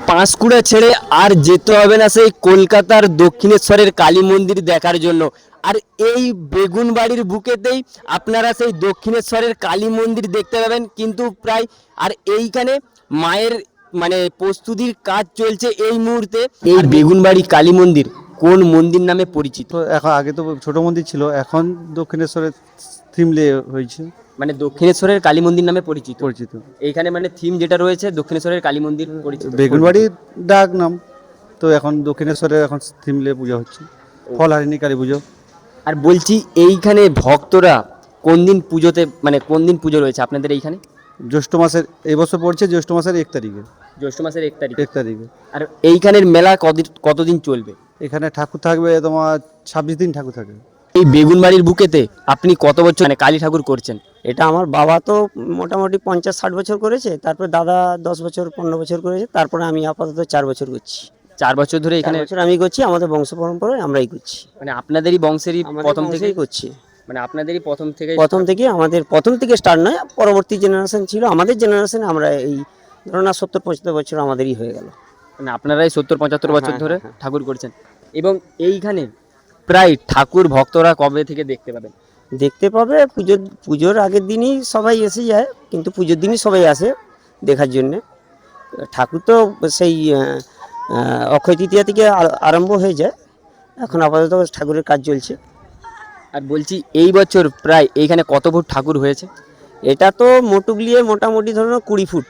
পাঁশকুড়া ছেড়ে আর যেতে হবে না সেই কলকাতার দক্ষিণেশ্বরের কালী মন্দির দেখার জন্য। আর এই বেগুনবাড়ির বুকেতেই আপনারা সেই দক্ষিণেশ্বরের কালী মন্দির দেখতে পাবেন কিন্তু প্রায়। আর এইখানে মায়ের মানে প্রস্তুতির কাজ চলছে এই মুহূর্তে। এই বেগুনবাড়ি কালী মন্দির কোন মন্দির নামে পরিচিত? তো এখন আগে তো ছোট মন্দির ছিল, এখন দক্ষিণেশ্বরের থিমলে হয়েছে মানে দক্ষিণেশ্বরের কালী মন্দির নামে পরিচিত। পরিচিত। এইখানে মানে থিম যেটা রয়েছে দক্ষিণেশ্বরের কালী মন্দির পরিচিত। বেগুনবাড়ির ডাক নাম, তো এখন দক্ষিণেশ্বরের এখন থিমলে পূজা হচ্ছে, ফলহারিণী কালী পুজো। আর বলছি এইখানে ভক্তরা কোন দিন পুজোতে মানে কোন দিন পুজো রয়েছে আপনাদের এইখানে? জ্যৈষ্ঠ মাসের, এই বছর পড়ছে জ্যৈষ্ঠ মাসের 1 তারিখে। জ্যৈষ্ঠ মাসের 1 তারিখ। 1 তারিখে আর এইখানের মেলা কতদিন চলবে? এখানে ঠাকুর থাকবে তোমার 26 দিন ঠাকুর থাকবে। এই বেগুনবাড়ির বুকেতে আপনি কত বছর মানে কালী ঠাকুর করছেন? এটা আমার বাবা তো মোটামুটি 50-60 বছর করেছে, তারপর দাদা 10 বছর 15 বছর করেছে, তারপরে আমি আপাতত 4 বছর করছি। 4 বছর ধরে এখানে 4 বছর আমি করছি, আমাদের বংশ পরম্পরায় আমরাই করছি, মানে আপনাদেরই বংশেরই প্রথম থেকে থেকেই করছি। মানে আপনাদেরই প্রথম থেকে আমাদের প্রথম থেকে স্টার্ট নয়, পরবর্তী জেনারেশন ছিল, আমাদের জেনারেশন আমরা এই ধরো না 70-75 বছর আমাদেরই হয়ে গেল। মানে আপনারাই 70-75 বছর হ্যাঁ, ধরে হ্যাঁ। ঠাকুর করছেন। এবং এইখানে প্রায় ঠাকুর ভক্তরা কবে থেকে দেখতে পাবেন? দেখতে পাবে পুজোর আগের দিনই সবাই এসে যায়, কিন্তু পুজোর দিনই সবাই আসে দেখার জন্যে। ঠাকুর তো সেই অক্ষয় তৃতীয়া থেকে আরম্ভ হয়ে যায়, এখন আপাতত ঠাকুরের কাজ চলছে। আর বলছি এই বছর প্রায় এইখানে কত ফুট ঠাকুর হয়েছে? এটা তো মোটুগলিয়ে মোটামুটি ধরুন 20 ফুট।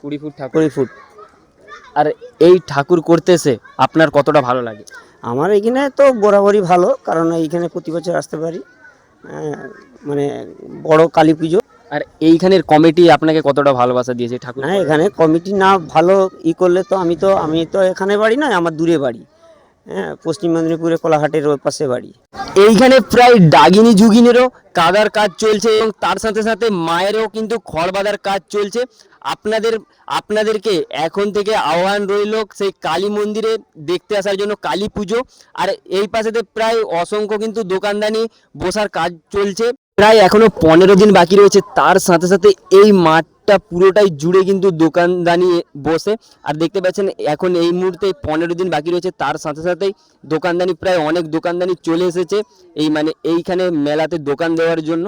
20 ফুট ঠাকুর। 20 ফুট। আর এই ঠাকুর করতে এসে আপনার কতটা ভালো লাগে? আমার এখানে তো বরাবরই ভালো, কারণ এইখানে প্রতি বছর আসতে পারি। মানে বড় কালী পুজো। আর এইখানের কমিটি আপনাকে কতটা ভালোবাসা দিয়েছে ঠাকুর? না, এখানে কমিটি না ভালো করলে তো আমি তো এখানে বাড়ি নয়, আমার দূরে বাড়ি, হ্যাঁ, পশ্চিম মেদিনীপুরে কোলাঘাটের ওই পাশে বাড়ি। এইখানে প্রায় ডাগিনী যুগিনেরও কাদার কাজ চলছে এবং তার সাথে সাথে মায়েরও কিন্তু খড় বাঁধার কাজ চলছে। আপনাদেরকে এখন থেকে আহ্বান রইল সেই কালী মন্দিরে দেখতে আসার জন্য, কালী পুজো। আর এই পাশেতে প্রায় অসংখ্য কিন্তু দোকানদানি বসার কাজ চলছে। প্রায় এখনো 15 দিন বাকি রয়েছে, তার সাথে সাথে এই মাঠটা পুরোটাই জুড়ে কিন্তু দোকানদানি বসে। আর দেখতে পাচ্ছেন এখন এই মুহূর্তে 15 দিন বাকি রয়েছে, তার সাথে সাথেই দোকানদানি প্রায় অনেক দোকানদানি চলে এসেছে এই মানে এইখানে মেলাতে দোকান দেওয়ার জন্য।